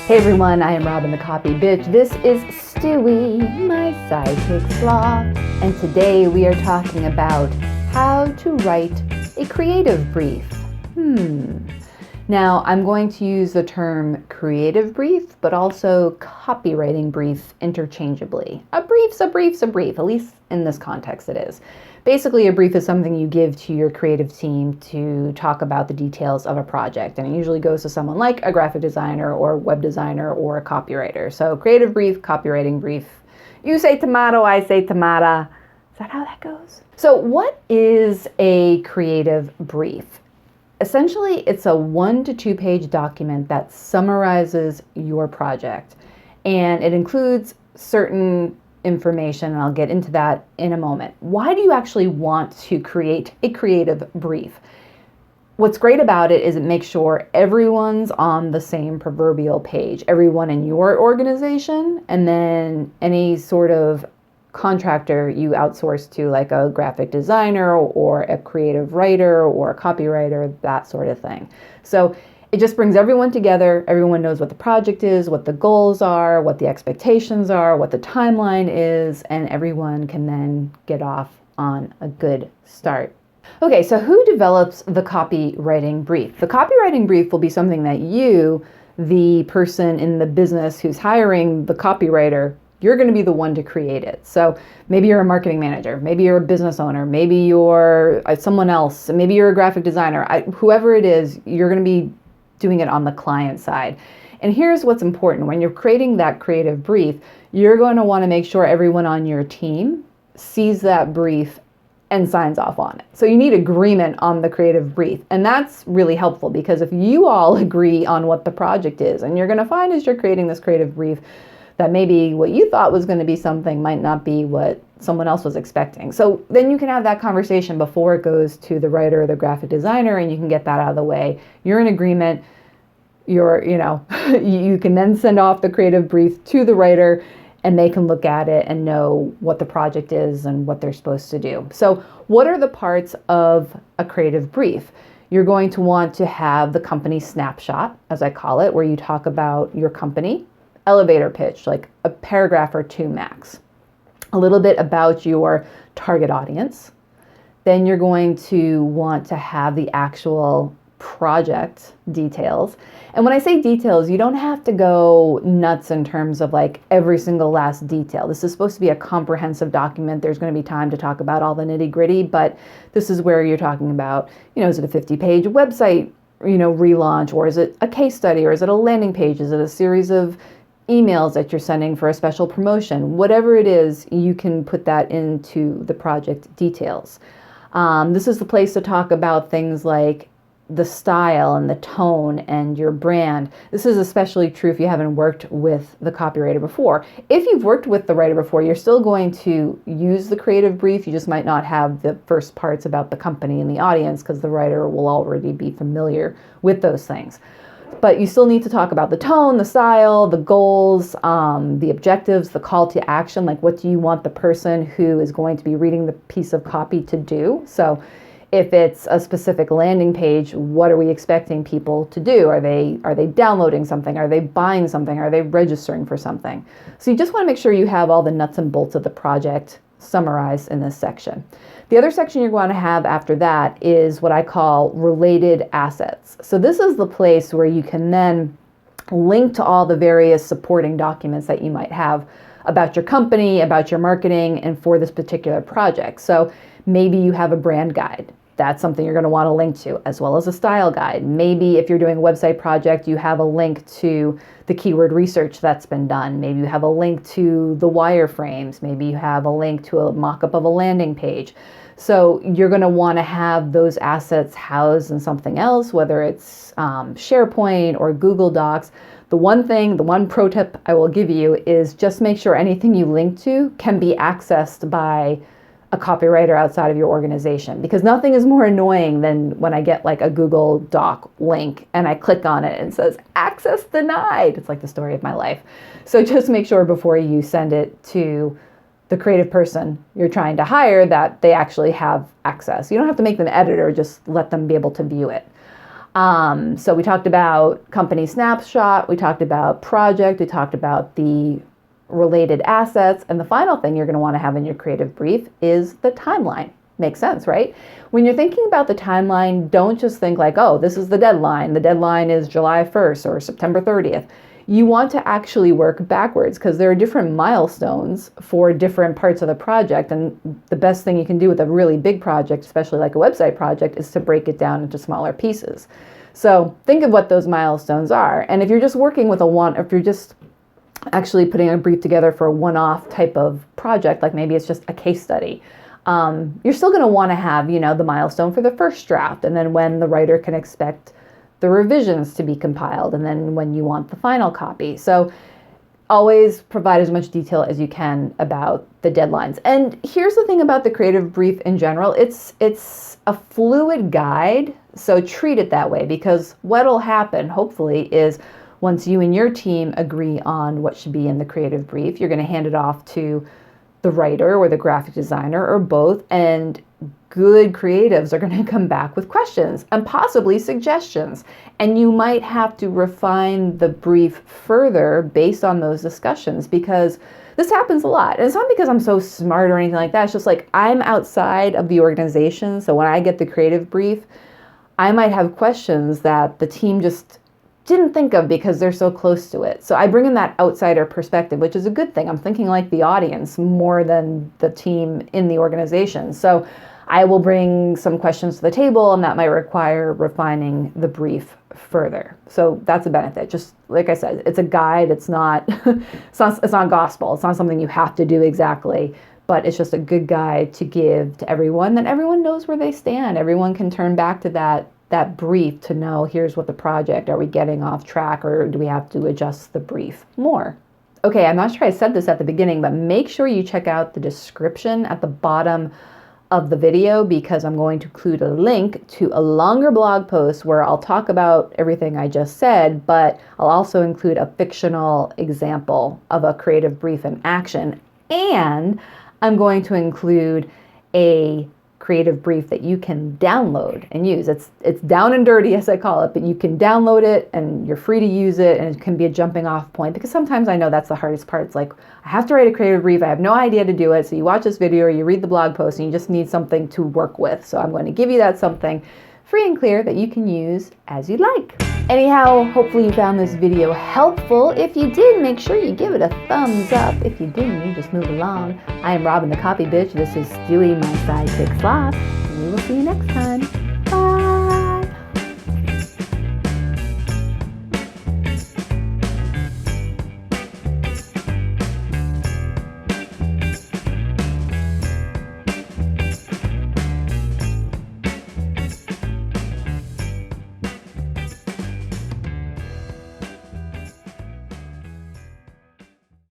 Hey everyone, I am Robin the Copy Bitch. This is Stewie, my sidekick sloth, and today we are talking about how to write a creative brief. Now, I'm going to use the term creative brief, but also copywriting brief interchangeably. A brief's a brief's a brief, at least in this context it is. Basically, a brief is something you give to your creative team to talk about the details of a project, and it usually goes to someone like a graphic designer or web designer or a copywriter. So creative brief, copywriting brief. You say tomato, I say tomato. Is that how that goes? So what is a creative brief? Essentially, it's a 1 to 2 page document that summarizes your project, and it includes certain information, and I'll get into that in a moment. Why do you actually want to create a creative brief? What's great about it is it makes sure everyone's on the same proverbial page, everyone in your organization, and then any sort of contractor you outsource to, like a graphic designer or a creative writer or a copywriter, that sort of thing. So it just brings everyone together. Everyone knows what the project is, what the goals are, what the expectations are, what the timeline is, and everyone can then get off on a good start. Okay, so who develops the copywriting brief? The copywriting brief will be something that you, the person in the business who's hiring the copywriter, you're going to be the one to create it. So maybe you're a marketing manager, maybe you're a business owner, maybe you're someone else, maybe you're a graphic designer. Whoever it is, you're going to be doing it on the client side. And here's what's important. When you're creating that creative brief, you're going to want to make sure everyone on your team sees that brief and signs off on it. So you need agreement on the creative brief. And that's really helpful, because if you all agree on what the project is, and you're going to find as you're creating this creative brief that maybe what you thought was going to be something might not be what someone else was expecting. So then you can have that conversation before it goes to the writer or the graphic designer, and you can get that out of the way. You're in agreement. You can then send off the creative brief to the writer, and they can look at it and know what the project is and what they're supposed to do. So what are the parts of a creative brief? You're going to want to have the company snapshot, as I call it, where you talk about your company, elevator pitch, like a paragraph or two max, a little bit about your target audience. Then you're going to want to have the actual project details. And when I say details, you don't have to go nuts in terms of like every single last detail. This is supposed to be a comprehensive document. There's going to be time to talk about all the nitty gritty, but this is where you're talking about, is it a 50-page website, relaunch, or is it a case study, or is it a landing page? Is it a series of emails that you're sending for a special promotion? Whatever it is, you can put that into the project details. This is the place to talk about things like the style and the tone and your brand. This is especially true if you haven't worked with the copywriter before. If you've worked with the writer before, you're still going to use the creative brief. You just might not have the first parts about the company and the audience, because the writer will already be familiar with those things. But you still need to talk about the tone, the style, the goals, the objectives, the call to action. Like, what do you want the person who is going to be reading the piece of copy to do? So if it's a specific landing page, what are we expecting people to do? Are they downloading something? Are they buying something? Are they registering for something? So you just want to make sure you have all the nuts and bolts of the project summarized in this section. The other section you're going to have after that is what I call related assets. So this is the place where you can then link to all the various supporting documents that you might have about your company, about your marketing, and for this particular project. So maybe you have a brand guide. That's something you're going to want to link to, as well as a style guide. Maybe if you're doing a website project, you have a link to the keyword research that's been done. Maybe you have a link to the wireframes. Maybe you have a link to a mock-up of a landing page. So you're going to want to have those assets housed in something else, whether it's SharePoint or Google Docs. The one pro tip I will give you is just make sure anything you link to can be accessed by a copywriter outside of your organization, because nothing is more annoying than when I get like a Google Doc link and I click on it and it says access denied. It's like the story of my life. So just make sure before you send it to the creative person you're trying to hire that they actually have access. You don't have to make them an editor, just let them be able to view it. So we talked about company snapshot, we talked about project, we talked about the related assets, and the final thing you're going to want to have in your creative brief is the timeline. Makes sense, right? When you're thinking about the timeline, don't just think like, oh, this is the deadline. The deadline is July 1st or September 30th. You want to actually work backwards because there are different milestones for different parts of the project. And the best thing you can do with a really big project, especially like a website project, is to break it down into smaller pieces. So think of what those milestones are. And if you're just working with if you're just actually putting a brief together for a one-off type of project, like maybe it's just a case study, you're still going to want to have, the milestone for the first draft, and then when the writer can expect the revisions to be compiled, and then when you want the final copy. So always provide as much detail as you can about the deadlines. And here's the thing about the creative brief in general. It's a fluid guide, so treat it that way, because what'll happen, hopefully, is once you and your team agree on what should be in the creative brief, you're going to hand it off to the writer or the graphic designer or both, and good creatives are going to come back with questions and possibly suggestions. And you might have to refine the brief further based on those discussions, because this happens a lot. And it's not because I'm so smart or anything like that. It's just like I'm outside of the organization. So when I get the creative brief, I might have questions that the team just didn't think of because they're so close to it. So I bring in that outsider perspective, which is a good thing. I'm thinking like the audience more than the team in the organization. So I will bring some questions to the table, and that might require refining the brief further. So that's a benefit. Just like I said, it's a guide. It's not gospel. It's not something you have to do exactly, but it's just a good guide to give to everyone. Then everyone knows where they stand. Everyone can turn back to that brief to know, here's what the project, are we getting off track, or do we have to adjust the brief more? Okay, I'm not sure I said this at the beginning, but make sure you check out the description at the bottom of the video, because I'm going to include a link to a longer blog post where I'll talk about everything I just said, but I'll also include a fictional example of a creative brief in action. And I'm going to include a creative brief that you can download and use. It's down and dirty, as I call it, but you can download it and you're free to use it, and it can be a jumping off point, because sometimes I know that's the hardest part. It's like, I have to write a creative brief, I have no idea to do it. So you watch this video or you read the blog post and you just need something to work with. So I'm going to give you that something free and clear that you can use as you like. Anyhow, hopefully you found this video helpful. If you did, make sure you give it a thumbs up. If you didn't, you just move along. I am Robin the Copy Bitch. This is Stewie, my sidekick sloth. And we will see you next time.